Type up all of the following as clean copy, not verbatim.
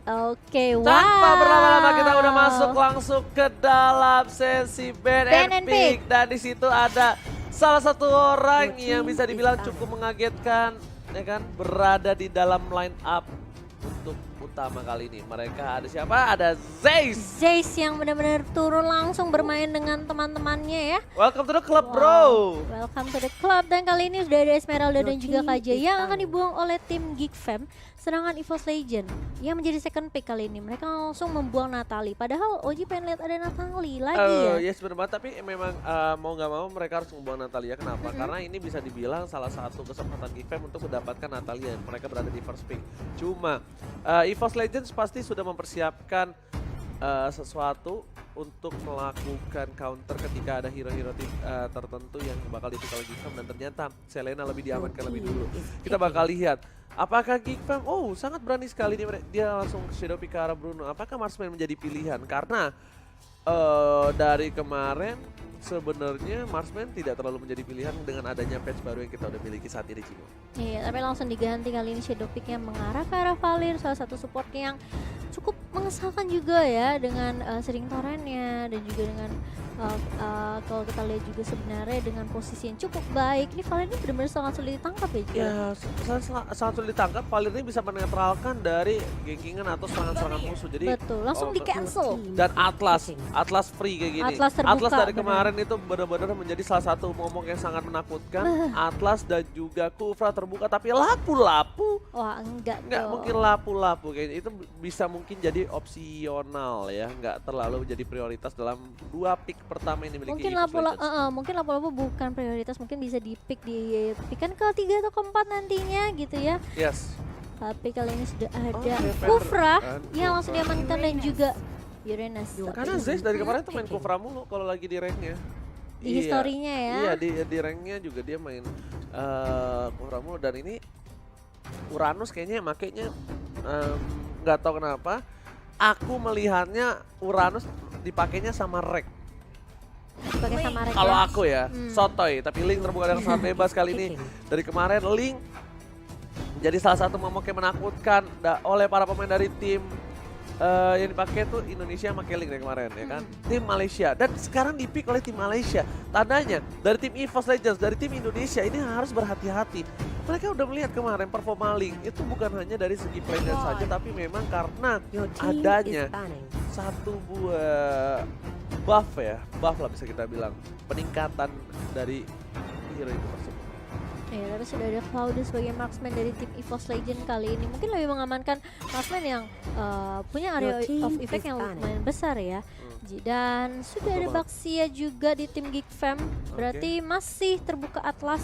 Oke, wow. Tanpa berlama-lama kita udah masuk langsung ke dalam sesi ban and pick. Dan di situ ada salah satu orang yang bisa dibilang cukup mengagetkan, ya kan, berada di dalam line up untuk utama kali ini. Mereka ada siapa? Ada Zeiss. Zeiss yang benar-benar turun langsung bermain dengan teman-temannya ya. Welcome to the club, bro. Welcome to the club. Dan kali ini sudah ada Esmeralda dan juga KJ yang akan dibuang oleh tim Geek Fam. Sedangkan EVOS Legend yang menjadi second pick kali ini. Mereka langsung membuang Natali. Padahal Oji pengen lihat ada Natali lagi ya. Yes, benar banget. Tapi memang mau nggak mau mereka harus membuang Natalia. Kenapa? Karena ini bisa dibilang salah satu kesempatan Geek Fam untuk mendapatkan Natalia. Mereka berada di first pick. Cuma EVOS Legends pasti sudah mempersiapkan sesuatu untuk melakukan counter ketika ada hero-hero tertentu yang bakal dipick oleh Geek Fam. Dan ternyata Selena lebih diamankan lebih dulu. Kita bakal lihat apakah Geek Fam, sangat berani sekali dia langsung shadow pick ke arah Bruno. Apakah Marksman menjadi pilihan? Karena dari kemarin sebenarnya Marksman tidak terlalu menjadi pilihan dengan adanya patch baru yang kita udah miliki saat ini, Cimo. Iya, tapi langsung diganti kali ini shadow pick-nya mengarah ke arah Valir, salah satu supportnya yang cukup mengesalkan juga ya dengan sering torrentnya dan juga dengan kalau kita lihat juga sebenarnya dengan posisi yang cukup baik. Ini Valir ini benar-benar sangat sulit ditangkap ya, Ji? Ya, sangat sulit ditangkap. Valir ini bisa menetralkan dari gankingan atau serangan-serangan musuh. Jadi betul, langsung di cancel. Dan Atlas free kayak gini. Atlas terbuka, dari kemarin itu benar-benar menjadi salah satu momok yang sangat menakutkan. Atlas dan juga Kufra terbuka, tapi lapu-lapu. Wah, enggak mungkin lapu-lapu kayaknya. Itu bisa mungkin jadi opsional ya, nggak terlalu jadi prioritas dalam 2 pick pertama ini miliki mungkin lapu-lapu bukan prioritas, mungkin bisa di pick-kan ke 3 atau ke 4 nantinya gitu ya. Yes. Tapi kali ini sudah ada Kufra yang langsung diamankan dan juga Uranus. Karena Zeiss dari kemarin tuh main Kufra mulu kalau lagi di ranknya. Di historinya ya. Iya, di ranknya juga dia main Kufra mulu. Dan ini Uranus kayaknya makanya nggak tahu kenapa aku melihatnya Uranus dipakainya sama Rek. Pakai sama Rek. Kalau aku ya, sotoy. Tapi Link terbuka dengan sangat bebas kali ini. Dari kemarin Link jadi salah satu momok yang menakutkan oleh para pemain dari tim yang dipakai tuh Indonesia pakai Link dari kemarin ya kan. Tim Malaysia dan sekarang dipick oleh tim Malaysia. Tandanya dari tim EVOS Legends, dari tim Indonesia ini harus berhati-hati. Mereka udah melihat kemarin performa Link itu bukan hanya dari segi player saja, tapi memang karena adanya satu buah buff lah bisa kita bilang, peningkatan dari hero itu tersebut. Ya, tapi sudah ada Cloudus sebagai marksman dari tim EVOS Legend kali ini. Mungkin lebih mengamankan marksman yang punya area of effect yang lumayan besar ya. Dan sudah ada Baxia juga di tim Geek Fam. Berarti masih terbuka Atlas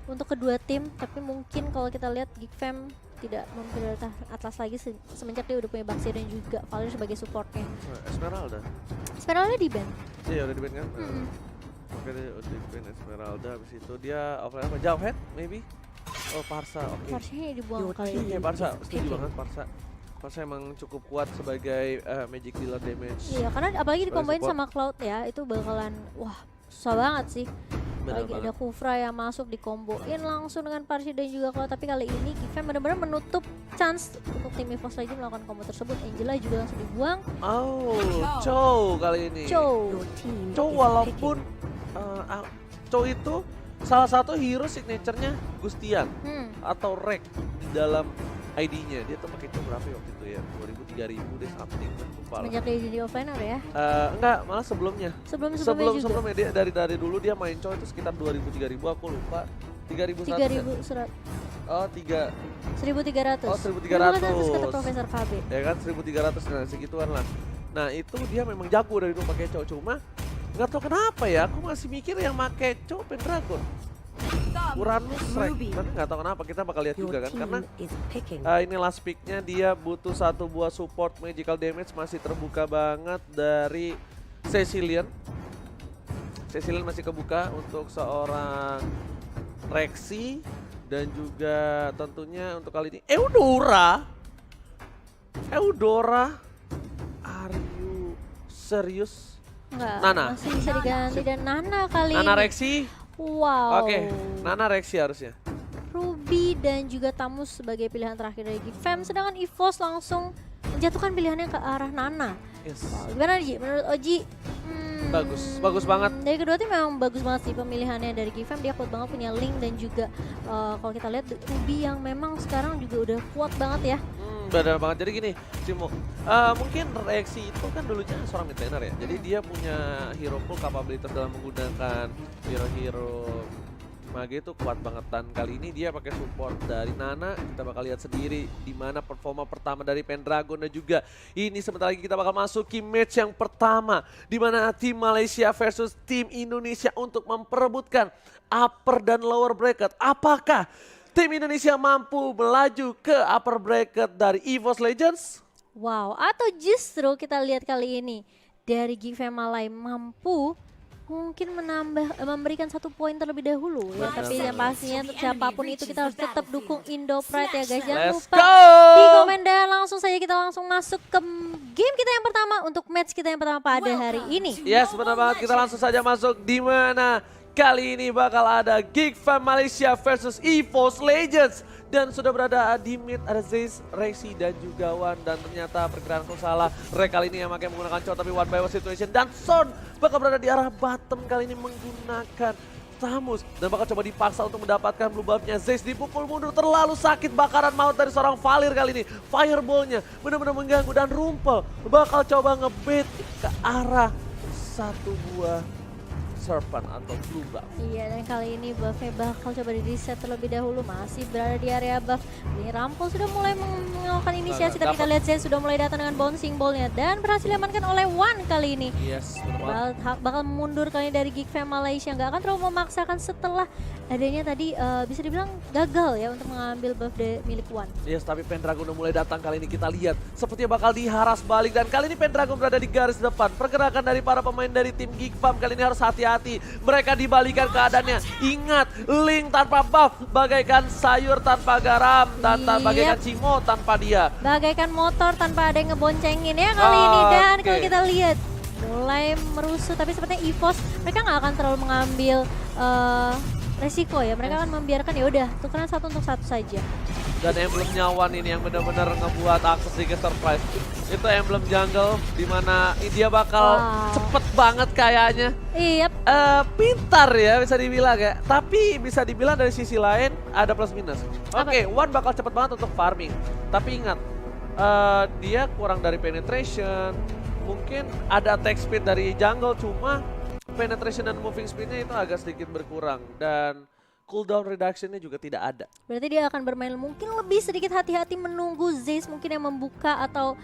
untuk kedua tim. Tapi mungkin kalau kita lihat Geek Fam tidak memprioritaskan Atlas lagi semenjak dia udah punya Baxia dan juga Valir sebagai supportnya. Esmeralda di ban. Iya, udah di ban kan? Oke, dia udah di ban Esmeralda, habis itu dia offline apa? Jump head maybe? Oh, Parsa, oke. Parsanya dibuang kali ini. Oke, Parsa, setuju banget Parsa. Parsa emang cukup kuat sebagai magic dealer damage. Iya, karena apalagi dikombain sama Cloud ya, itu bakalan susah banget sih. Apalagi ada Kufra yang masuk dikomboin langsung dengan Parsi dan juga Cloud. Tapi kali ini Geek Fam benar-benar menutup chance untuk tim EVOS Legends melakukan combo tersebut. Angela juga langsung dibuang. Chow kali ini. Chow walaupun Chow itu salah satu hero signature-nya Gustian atau Rek di dalam ID-nya. Dia tuh pakai Chow berapa ya waktu itu ya? 2000-3000 deh something. Semenjak dia jadi offlaner ya? Enggak, malah sebelumnya. Sebelumnya dia dari dulu dia main Chow itu sekitar 2000-3000, aku lupa. 3100. 1300. Oh, 1300. Kata Profesor KB. Ya kan 1300, nah segituan lah. Nah itu dia memang jago dari dulu pakai Chow, cuma nggak tahu kenapa ya aku masih mikir yang pakai Chow Pendragon. Uranus Rek, tapi nggak tahu kenapa, kita bakal lihat juga kan, karena ini last picknya dia butuh satu buah support magical damage, masih terbuka banget dari Cecilian masih kebuka untuk seorang Rexy dan juga tentunya untuk kali ini Eudora, are you serious? Enggak, Nana masih bisa diganti dan Nana kali Nana ini. Rexy. Wow. Oke, Nana Rexy harusnya. Ruby dan juga Tamus sebagai pilihan terakhir dari Geek Fam. Sedangkan EVOS langsung menjatuhkan pilihannya ke arah Nana. Yes. Gimana Ji? Menurut Oji? Bagus banget. Dari kedua tim memang bagus banget sih pemilihannya dari GFM. Dia kuat banget punya Link dan juga kalau kita lihat Ruby yang memang sekarang juga udah kuat banget ya. Benar banget. Jadi gini, Cimo, mungkin Reaksi itu kan dulunya seorang mid laner ya. Jadi dia punya hero pool capability dalam menggunakan hero-hero Mage itu kuat banget, dan kali ini dia pakai support dari Nana. Kita bakal lihat sendiri di mana performa pertama dari Pendragon, dan juga ini sebentar lagi kita bakal masuki match yang pertama di mana tim Malaysia versus tim Indonesia untuk memperebutkan upper dan lower bracket. Apakah tim Indonesia mampu melaju ke upper bracket dari EVOS Legends? Wow, atau justru kita lihat kali ini dari GFM Malay mampu mungkin memberikan 1 poin terlebih dahulu ya. Tapi yang pastinya untuk siapapun itu kita harus tetap dukung Indo Pride ya guys. Jangan lupa di komen dan langsung saja kita langsung masuk ke game kita yang pertama untuk match kita yang pertama pada hari ini. Yes, benar banget. Kita langsung saja masuk di mana kali ini bakal ada GFM Malaysia versus EVOS Legends. Dan sudah berada di mid ada Zeiss, Rexy dan juga Wan. Dan ternyata perkiraanku salah. Rek kali ini yang pakai menggunakan Chow tapi one by one situation. Dan Son bakal berada di arah bottom kali ini menggunakan Samus. Dan bakal coba dipaksa untuk mendapatkan blue buff-nya. Zeiss dipukul mundur, terlalu sakit, bakaran maut dari seorang Valir kali ini. Fireball-nya benar-benar mengganggu, dan Rumpel bakal coba ngebait ke arah satu buah Serpent atau blue buff. Iya, dan kali ini buffnya bakal coba di reset terlebih dahulu. Masih berada di area buff. Ini Rampol sudah mulai melakukan inisiasi, tapi kita lihat Zen sudah mulai datang dengan bouncing ball-nya dan berhasil diamankan oleh Wan kali ini. Yes, bakal mundur kali ini dari GFM Malaysia. Nggak akan terlalu memaksakan setelah adanya tadi bisa dibilang gagal ya untuk mengambil buff milik Wan. Yes, tapi Pendragon udah mulai datang kali ini. Kita lihat sepertinya bakal diharas balik, dan kali ini Pendragon berada di garis depan. Pergerakan dari para pemain dari tim GFAM kali ini harus hati-hati. Mereka dibalikan keadaannya. Ingat, Link tanpa buff bagaikan sayur tanpa garam, dan bagaikan Cimo tanpa dia. Bagaikan motor tanpa ada yang ngeboncengin ya kali ini. Dan kalau kita lihat mulai merusuh, tapi sepertinya EVOS mereka nggak akan terlalu mengambil resiko ya. Mereka akan membiarkan ya udah tukeran 1 untuk 1 saja. Dan emblemnya Wan ini yang benar-benar ngebuat aku sedikit surprise. Itu emblem jungle dimana dia bakal cepet banget kayaknya. Iya. Pintar ya bisa dibilang ya. Tapi bisa dibilang dari sisi lain ada plus minus. Oke, Wan bakal cepet banget untuk farming. Tapi ingat, dia kurang dari penetration. Mungkin ada attack speed dari jungle, cuma penetration dan moving speednya itu agak sedikit berkurang. Dan cooldown reduction-nya juga tidak ada. Berarti dia akan bermain mungkin lebih sedikit hati-hati menunggu Zeiss mungkin yang membuka atau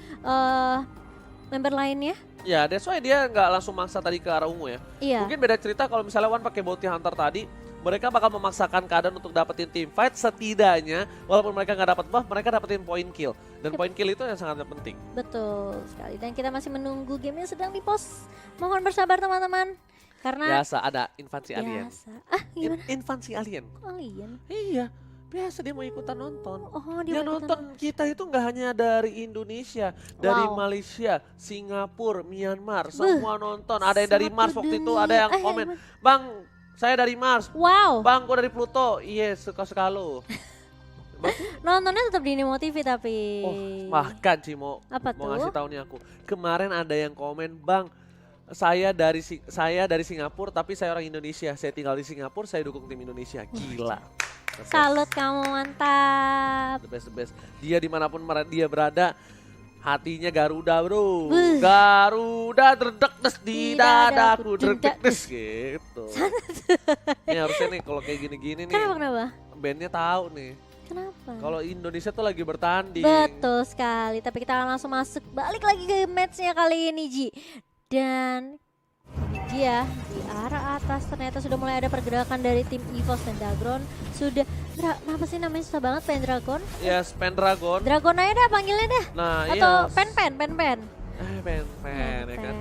member lainnya. Ya, that's why dia nggak langsung maksa tadi ke arah ungu ya. Iya. Mungkin beda cerita kalau misalnya Wan pakai bounty hunter tadi, mereka bakal memaksakan keadaan untuk dapetin team fight. Setidaknya walaupun mereka nggak dapat buff, mereka dapetin point kill. Dan point kill itu yang sangat penting. Betul sekali. Dan kita masih menunggu game yang sedang di-post. Mohon bersabar teman-teman. Karena biasa ada invasi alien. Gimana? Invasi alien. Alien? Iya, biasa dia mau ikutan nonton. Oh, dia yang nonton kita itu nggak hanya dari Indonesia, dari Malaysia, Singapura, Myanmar, semua nonton. Ada yang dari Mars waktu itu, ada yang komen, "Bang, saya dari Mars." Wow. "Bang, gua dari Pluto." Iya, suka-suka lo. Nontonnya tetap di Nemo TV tapi. Oh, bahkan Cimo, apa mau ngasih tahu nih aku. Kemarin ada yang komen, "Bang, saya dari Singapura tapi saya orang Indonesia. Saya tinggal di Singapura, saya dukung tim Indonesia." Gila. Salut kamu, mantap. The best. Dia dimanapun dia berada, hatinya Garuda bro. Garuda derdek di dadaku derdek gitu. Ini harusnya nih kalau kayak gini-gini nih. Kenapa? Bandnya tahu nih. Kenapa? Kalau Indonesia tuh lagi bertanding. Betul sekali. Tapi kita akan langsung masuk balik lagi ke matchnya kali ini Ji. Dan dia di arah atas ternyata sudah mulai ada pergerakan dari tim EVOS dan Dagron. Sudah, kenapa sih namanya susah banget, Pendragon? Yes, Pendragon. Dragon aja dah panggilnya dah. Nah, atau yes. Pen. Ya kan.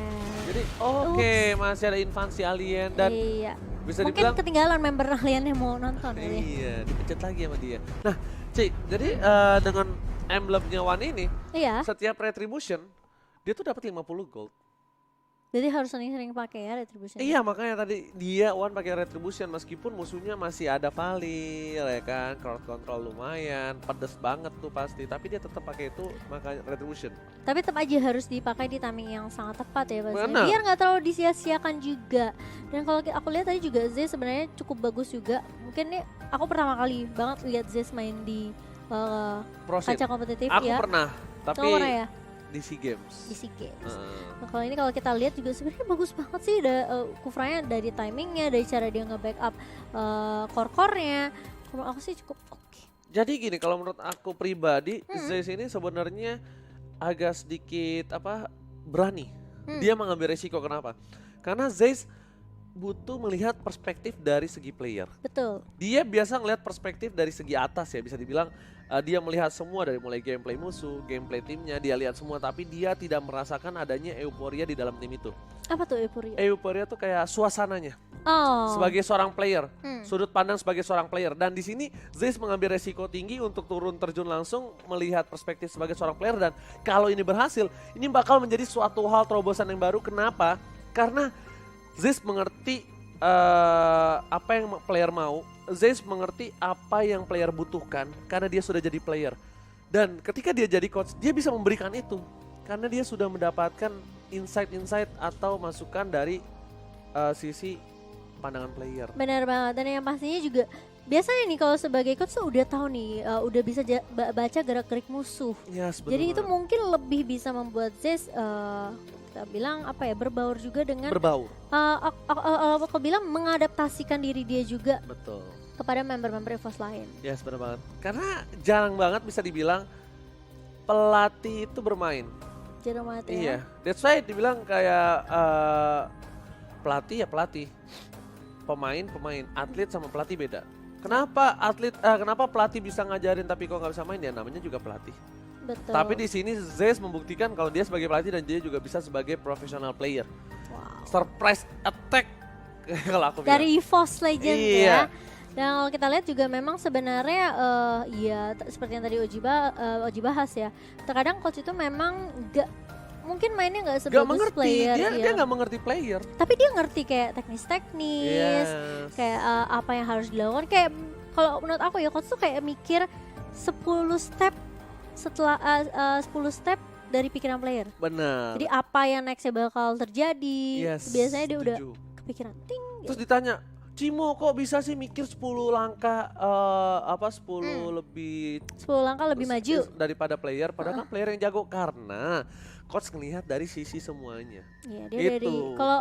Jadi oke, masih ada invasi alien dan iya. Bisa mungkin dibilang ketinggalan member alien yang mau nonton. Iya, dipecat lagi sama dia. Nah, Ci, jadi dengan emblemnya Wan ini, iya. setiap retribution dia tuh dapat 50 gold. Jadi harus sering-sering pakai ya Retribution. Iya, makanya tadi dia Wan pakai Retribution meskipun musuhnya masih ada Valil ya kan, crowd control lumayan, pedes banget tuh pasti, tapi dia tetap pakai itu makanya Retribution. Tapi tetap aja harus dipakai di timing yang sangat tepat ya pastinya. Benar. Biar nggak terlalu disia-siakan juga. Dan kalau aku lihat tadi juga Z sebenarnya cukup bagus juga. Mungkin nih aku pertama kali banget lihat Z main di Pro Scene. kaca kompetitif Aku ya. pernah, tapi Kamu pernah ya? di SEA Games. Di SEA Games. Heeh. Nah, kalau kita lihat juga sebenarnya bagus banget sih Kufranya dari timingnya, dari cara dia nge-backup core-core-nya. Menurut aku sih cukup oke. Jadi gini, kalau menurut aku pribadi, Zayce ini sebenarnya agak sedikit berani. Dia mengambil resiko, kenapa? Karena Zayce butuh melihat perspektif dari segi player. Betul. Dia biasa ngelihat perspektif dari segi atas ya, bisa dibilang dia melihat semua dari mulai gameplay musuh, gameplay timnya, dia lihat semua, tapi dia tidak merasakan adanya euforia di dalam tim itu. Apa tuh euforia? Euforia tuh kayak suasananya. Oh. Sebagai seorang player, sudut pandang sebagai seorang player, dan di sini Zayce mengambil resiko tinggi untuk turun terjun langsung melihat perspektif sebagai seorang player, dan kalau ini berhasil, ini bakal menjadi suatu hal terobosan yang baru. Kenapa? Karena Zayce mengerti apa yang player mau, Zayce mengerti apa yang player butuhkan karena dia sudah jadi player. Dan ketika dia jadi coach, dia bisa memberikan itu karena dia sudah mendapatkan insight-insight atau masukan dari sisi pandangan player. Benar banget, dan yang pastinya juga biasanya nih kalau sebagai coach tuh udah tahu nih, udah bisa baca gerak-gerik musuh. Yes, jadi itu mungkin lebih bisa membuat Zayce kita bilang berbaur juga dengan aku bilang mengadaptasikan diri dia juga. Betul. Kepada member-member EVOS lain. Yes, benar banget. Karena jarang banget bisa dibilang pelatih itu bermain. Jarang banget ya. Iya, that's why dibilang kayak pelatih ya pelatih, pemain, atlet sama pelatih beda. Kenapa pelatih bisa ngajarin tapi kok nggak bisa main, ya namanya juga pelatih. Betul. Tapi di sini Zayce membuktikan kalau dia sebagai pelatih dan dia juga bisa sebagai professional player. Wow. Surprise attack kalau aku bilang. Dari EVOS Legend Iya. ya. Dan kalau kita lihat juga memang sebenarnya seperti yang tadi Oji bahas ya. Terkadang coach itu memang mungkin mainnya nggak sebagus player. Dia nggak mengerti player. Tapi dia ngerti kayak teknis-teknis, kayak apa yang harus dilakukan. Kayak kalau menurut aku ya coach tuh kayak mikir 10 step setelah 10 step dari pikiran player. Benar. Jadi apa yang nextnya bakal terjadi, biasanya dia udah kepikiran ting. Terus ditanya, Cimo kok bisa sih mikir 10 langkah 10 langkah lebih maju daripada player, padahal kan player yang jago, karena coach ngelihat dari sisi semuanya. Iya, dia dari kalau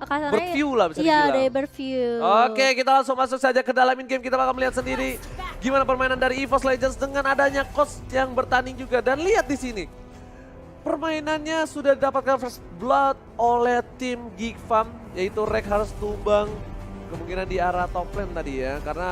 kasarnya berview lah bisa dibilang. Iya, dari berview. Oke, kita langsung masuk saja ke dalam in game, kita bakal melihat sendiri gimana permainan dari EVOS Legends dengan adanya coach yang bertanding juga. Dan lihat di sini, permainannya sudah didapatkan first blood oleh tim Geek Farm, yaitu Rek harus tumbang kemungkinan di arah top lane tadi ya, karena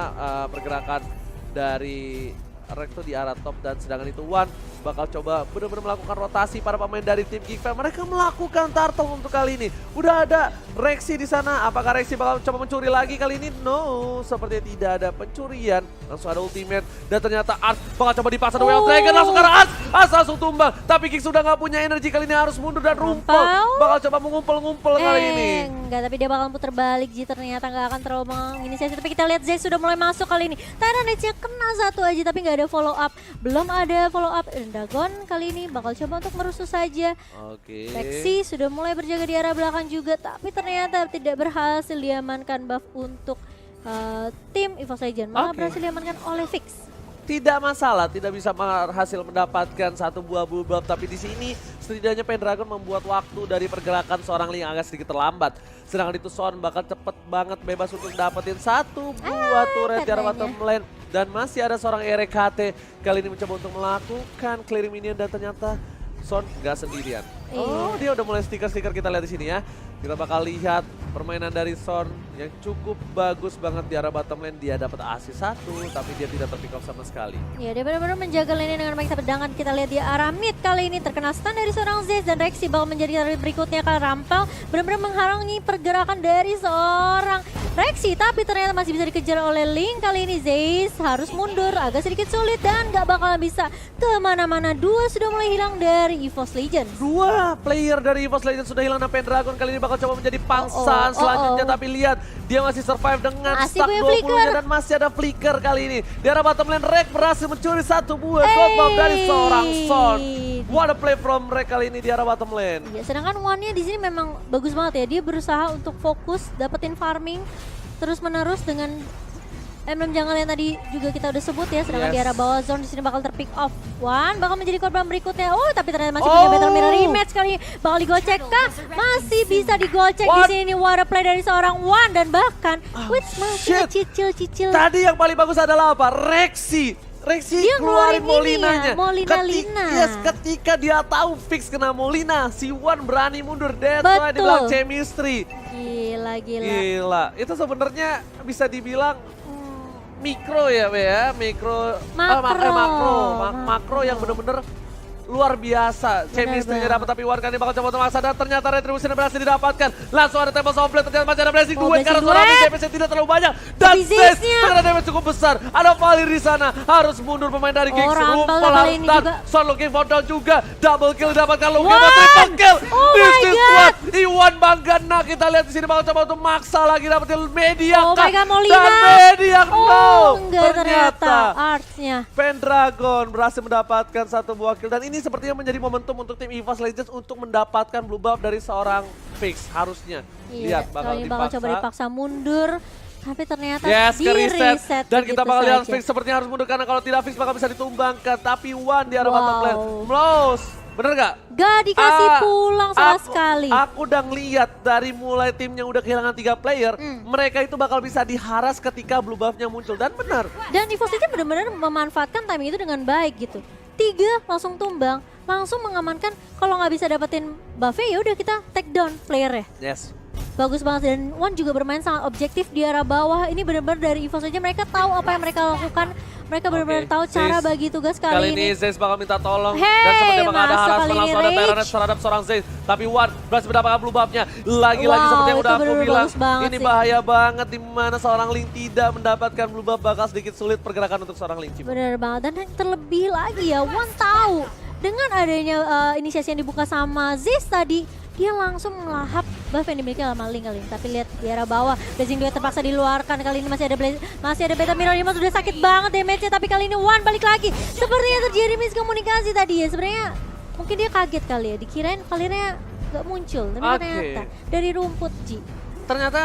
pergerakan dari Rek tuh di arah top, dan sedangkan itu Wan bakal coba benar-benar melakukan rotasi para pemain dari tim Geek Farm. Mereka melakukan turtle untuk kali ini. Udah ada Rexy di sana. Apakah Rexy bakal coba mencuri lagi kali ini? No, sepertinya tidak ada pencurian. Langsung ada ultimate, dan ternyata Ars bakal coba dipasang Well Dragon langsung ke arah Ars. Ars langsung tumbang, tapi Geek sudah nggak punya energi kali ini, harus mundur dan rumpel. Bakal coba mengumpul-ngumpul kali ini. Enggak, tapi dia bakal putar balik. Ji ternyata nggak akan terlalu menginisiasi. Tapi kita lihat Zayce sudah mulai masuk kali ini. Tyranids-nya kena satu aja, tapi nggak ada follow up. Belum ada follow up. Dagon kali ini bakal coba untuk merusuh saja. Oke. Lexi sudah mulai berjaga di arah belakang juga, tapi ternyata tidak berhasil diamankan buff untuk tim EVOS Legends. Malah berhasil diamankan oleh Fix. Tidak masalah, tidak bisa berhasil mendapatkan satu buah buff, tapi di sini setidaknya Pendragon membuat waktu dari pergerakan seorang Ling agak sedikit terlambat. Sedangkan itu Son bakal cepet banget bebas untuk dapetin satu buah turret di arah bottom lane. Dan masih ada seorang RKT kali ini mencoba untuk melakukan clearing minion, dan ternyata Son gak sendirian. Oh, dia udah mulai stiker-stiker, kita lihat di sini ya. Kita bakal lihat permainan dari Son yang cukup bagus banget di arah bottom lane. Dia dapat assist 1, tapi dia tidak terpick off sama sekali. Ya, dia benar-benar menjaga lane dengan baik. Sedangkan kita lihat di arah mid kali ini terkena stun dari seorang Zez, dan Rexy bakal menjadi target berikutnya karena Rampal benar-benar menghalangi pergerakan dari seorang Rexy. Tapi ternyata masih bisa dikejar oleh Link. Kali ini Zez harus mundur, agak sedikit sulit dan gak bakal bisa kemana-mana. Dua sudah mulai hilang dari EVOS Legends. 2 player dari EVOS Legends sudah hilang, dan Pendragon kali ini bakal coba menjadi pangsaan selanjutnya. Tapi lihat, dia masih survive dengan Masih stack punya 20-nya flicker. dan masih ada flicker kali ini. Di arah bottom lane, Rek berhasil mencuri 1 buah gold bomb dari seorang Son. What a play from Rek kali ini di arah bottom lane. Ya, sedangkan One-nya di sini memang bagus banget ya. Dia berusaha untuk fokus dapetin farming terus-menerus dengan emblem jungle yang tadi juga kita udah sebut ya. Sedangkan di arah bawah zone di sini bakal terpick off. One bakal menjadi korban berikutnya. Oh, tapi ternyata masih punya battle mirror rematch kali ini. Bakal digocek kah? Masih bisa digocek di sini. What a play dari seorang One, dan bahkan Wits masih cicil-cicil. Tadi yang paling bagus adalah apa? Rexy Dia keluarin ngeluarin ini Molinanya. ya, Molina-Lina. Ketika dia tahu fix kena Molina, si Wan berani mundur. That's why dibilang chemistry. Gila. Itu sebenarnya bisa dibilang mikro ya, Be ya. Makro yang bener-bener luar biasa. Chemistry-nya dapat, tapi Wan kali ini bakal coba untuk maksa, dan ternyata retribution berhasil didapatkan. Langsung ada tempo softplate, ternyata masih ada blessing duet karena suara DPS tidak terlalu banyak. Dan Zez ternyata damage cukup besar. Ada Valir di sana, harus mundur pemain dari Giggs. Rumpel dan Son looking for down juga. Double kill didapatkan, looking for triple kill. This is what Iwan Banggana. Kita lihat di sini bakal coba untuk maksa lagi dapetin media. Oh my god, Molina. Dan media Enggak, ternyata artsnya. Pendragon berhasil mendapatkan 1 buah kill, dan ini sepertinya menjadi momentum untuk tim EVOS Legends untuk mendapatkan blue buff dari seorang Fix harusnya. Lihat, bakal coba dipaksa mundur, tapi ternyata ke reset. Dan kita bakal lihat saja. Fix sepertinya harus mundur, karena kalau tidak Fix bakal bisa ditumbangkan. Tapi Wan di arah bottom lane. Mlos, bener gak? Gak dikasih pulang sama sekali. Aku udah ngeliat dari mulai timnya udah kehilangan 3 player, mereka itu bakal bisa diharas ketika blue buffnya muncul, dan benar. Dan EVOS Legends benar-benar memanfaatkan timing itu dengan baik gitu. 3 langsung tumbang, langsung mengamankan. Kalau nggak bisa dapetin buffnya, ya udah kita take down player-nya. Yes. Bagus banget, dan One juga bermain sangat objektif di arah bawah. Ini benar-benar dari EVOS aja, mereka tahu apa yang mereka lakukan. Mereka benar-benar tahu cara bagi tugas kali ini. Zez bakal minta tolong, dan sepertinya bakal ada harassment, langsung ada Tyrant terhadap seorang Zez. Tapi One berhasil mendapatkan blue buff-nya. Lagi-lagi seperti yang udah aku bilang, ini bahaya banget di mana seorang Link tidak mendapatkan blue buff, bakal sedikit sulit pergerakan untuk seorang Link. Benar banget, dan terlebih lagi ya, One tahu dengan adanya inisiasi yang dibuka sama Zez tadi, dia langsung melahap buff yang dimiliki sama Link kali ini. Tapi lihat di arah bawah, Blazing Duet terpaksa diluarkan. Kali ini masih ada Beta Mirror 5, sudah sakit banget damage-nya. Tapi kali ini One balik lagi. Sepertinya terjadi miskomunikasi tadi ya. Sebenarnya mungkin dia kaget kali ya, dikirain Valirnya gak muncul. Tapi ternyata dari rumput, Ji. Ternyata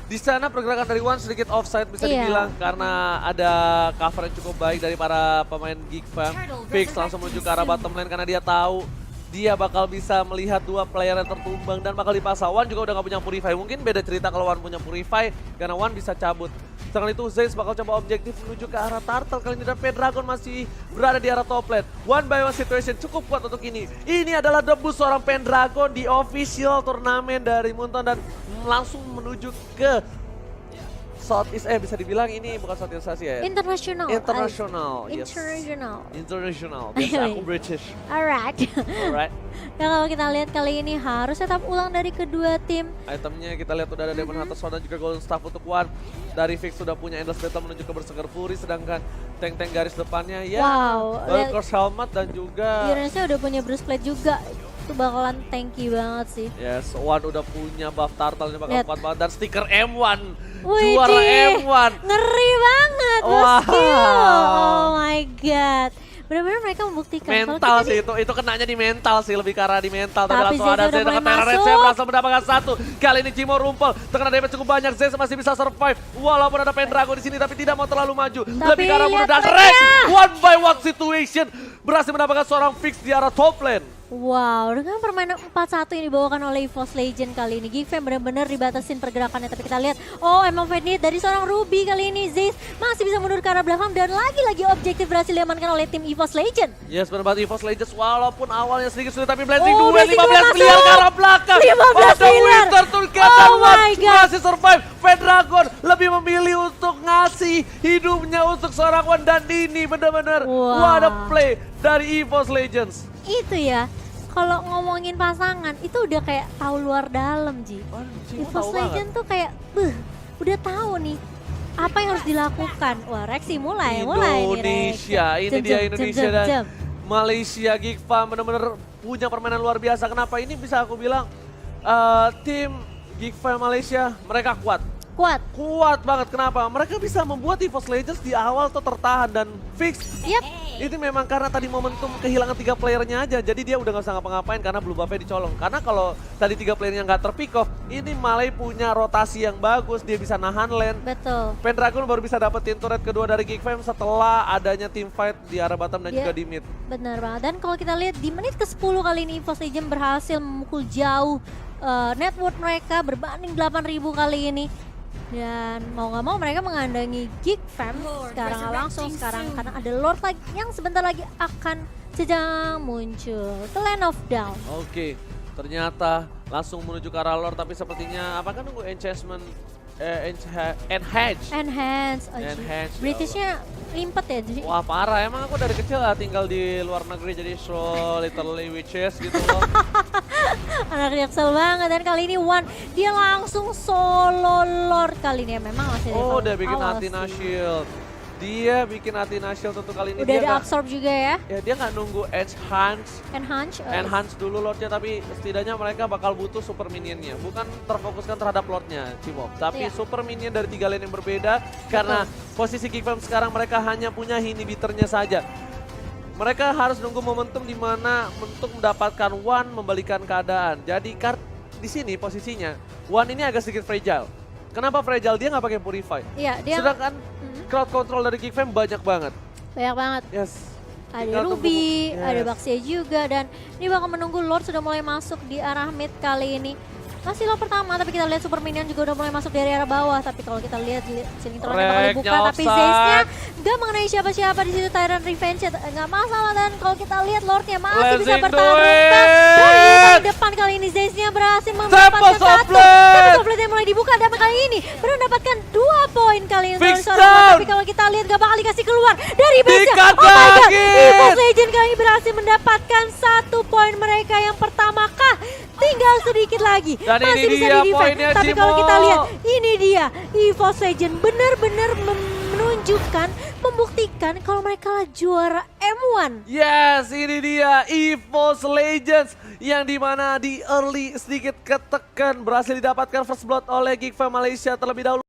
di sana pergerakan dari One sedikit offside bisa dibilang, karena ada cover yang cukup baik dari para pemain Geek Fam. Fix langsung menuju ke arah bottom lane karena dia tahu dia bakal bisa melihat 2 player yang tertumbang dan bakal dipaksa. One juga udah gak punya Purify. Mungkin beda cerita kalau One punya Purify, karena One bisa cabut. Setelah itu Zez bakal coba objektif menuju ke arah Turtle kali ini, dan Pendragon masih berada di arah top lane. 1-by-1 situation cukup kuat untuk ini. Ini adalah debut seorang Pendragon di official turnamen dari Moonton, dan langsung menuju ke Southeast, bisa dibilang ini bukan Southeast Asia ya? International. Yes. International. Biasa aku British. Alright. Kalau kita lihat kali ini harus tetap ulang dari kedua tim. Itemnya kita lihat udah ada Demon Hunter Sword dan juga Golden Staff untuk One. Dari Fix sudah punya Endless Battle menuju ke Berserker Fury, sedangkan tank-tank garis depannya Cross Helmet dan juga Uranusnya udah punya Bruce Plate juga. Itu bakalan tanky banget sih. Yes, One udah punya buff Turtle, ini bakal kuat banget, dan stiker M1. Wih, juara M1. Ngeri banget, oh my god. Benar-benar mereka membuktikan. Mental sih itu kenanya di mental sih, lebih ke arah di mental. Tapi langsung ada Zez dengan Tyrant, Zez berhasil mendapatkan 1. Kali ini Cimo rumpel, terkena damage cukup banyak. Zez masih bisa survive walaupun ada Pendragon di sini, tapi tidak mau terlalu maju. Lebih ke arah mundur, dan Rex 1-by-1 situation berhasil mendapatkan seorang Fix di arah top lane. Wow, dengan permainan 4-1 yang dibawakan oleh EVOS Legend kali ini, Geekfam benar-benar dibatasin pergerakannya. Tapi kita lihat, oh emang Fenit dari seorang Ruby kali ini, Zeiss masih bisa mundur ke arah belakang dan lagi-lagi objektif berhasil diamankan oleh tim EVOS Legend. Yes, benar banget EVOS Legends walaupun awalnya sedikit sulit tapi Blazing Oh, Duel Blazing 15 Duel miliar ke arah belakang. 15 miliar. Winter Turkish Oh dan my Watch God. masih survive. Pendragon lebih memilih untuk ngasih hidupnya untuk seorang Wan dan ini benar-benar Wah. what a play dari EVOS Legends. Itu ya, kalau ngomongin pasangan itu udah kayak tahu luar dalam, Ji. Anjing, EVOS tahu Legend tuh kayak, udah tahu nih apa yang harus dilakukan. Wah, Rexy mulai nih, Indonesia, Rex. ini dia Jam, Indonesia dan Malaysia. Geekfam benar-benar punya permainan luar biasa. Kenapa ini bisa aku bilang tim Geekfam Malaysia mereka kuat. Kuat banget. Kenapa? Mereka bisa membuat EVOS Legends di awal tuh tertahan dan fix. Yap. Itu memang karena tadi momentum kehilangan 3 playernya aja. Jadi dia udah gak usah ngapa-ngapain karena blue buff-nya dicolong. Karena kalau tadi 3 playernya nggak terpick off, ini Malay punya rotasi yang bagus. Dia bisa nahan lane. Betul. Pendragon baru bisa dapetin turret kedua dari Geekfam setelah adanya team fight di arah bottom dan juga di mid. Benar banget. Dan kalau kita lihat di menit ke-10 kali ini EVOS Legends berhasil memukul jauh net worth mereka berbanding 8.000 kali ini. Dan mau nggak mau mereka mengandangi Geekfam sekarang karena ada Lord lagi yang sebentar lagi akan sedang muncul ke Land of Down. Oke, ternyata langsung menuju ke arah Lord tapi sepertinya apakah nunggu enchantment enhance. Oh, Enhance, ya Britishnya limpet ya, Ji. Wah parah, emang aku dari kecil lah tinggal di luar negeri jadi so literally witches gitu loh. Anak jaksel banget. Dan kali ini Wan dia langsung solo Lord kali ini ya. Memang masih dari Oh udah bikin awal Athena sih. Shield. Dia bikin Athena Shield untuk kali ini Udah dia ada nggak- absorb juga ya. ya dia nggak nunggu enhance dulu Lordnya, tapi setidaknya mereka bakal butuh super minionnya. Bukan terfokuskan terhadap Lordnya, Cimop, tapi Iya. super minion dari 3 lane yang berbeda. Karena posisi Geekfam sekarang mereka hanya punya inhibitornya saja. Mereka harus nunggu momentum di mana untuk mendapatkan One membalikan keadaan. Jadi di sini posisinya One ini agak sedikit fragile. Kenapa fragile? Dia nggak pakai purify. Iya, dia Sedangkan crowd control dari Geekfam banyak banget. banyak banget. Yes. Ada Tinggal tunggu- Ruby, ada yes. Baxia juga, dan ini bakal menunggu Lord sudah mulai masuk di arah mid kali ini. Masih Lord pertama, tapi kita lihat Super Minion juga udah mulai masuk dari arah bawah. Tapi kalau kita lihat ceiling turretnya bakal Rek, dibuka, tapi offside. Zeiss-nya nggak mengenai siapa-siapa di situ. Tyrant Revenge nggak masalah, dan kalau kita lihat Lordnya masih bisa Blazing bertarung. Duel. Dari paling depan kali ini Zeiss-nya berhasil mendapatkan Tempest of satu. Blade. Tempest of Blade yang mulai dibuka, dan kali ini baru mendapatkan 2 poin kali ini. Fix dari seorang down. Tapi kalau kita lihat nggak bakal dikasih keluar dari base-nya. Dikat Oh my god, lagi. EVOS Legend kali ini berhasil mendapatkan 1 poin mereka yang pertama kah? Tinggal sedikit lagi. Dan Masih ini bisa dia di-defend. poinnya, Tapi kalau Cimo. kita lihat, ini dia EVOS Legend benar-benar menunjukkan, membuktikan kalau mereka lah juara M1. Yes, ini dia EVOS Legends yang dimana di early sedikit ketekan berhasil didapatkan first blood oleh Geekfam Malaysia terlebih dahulu.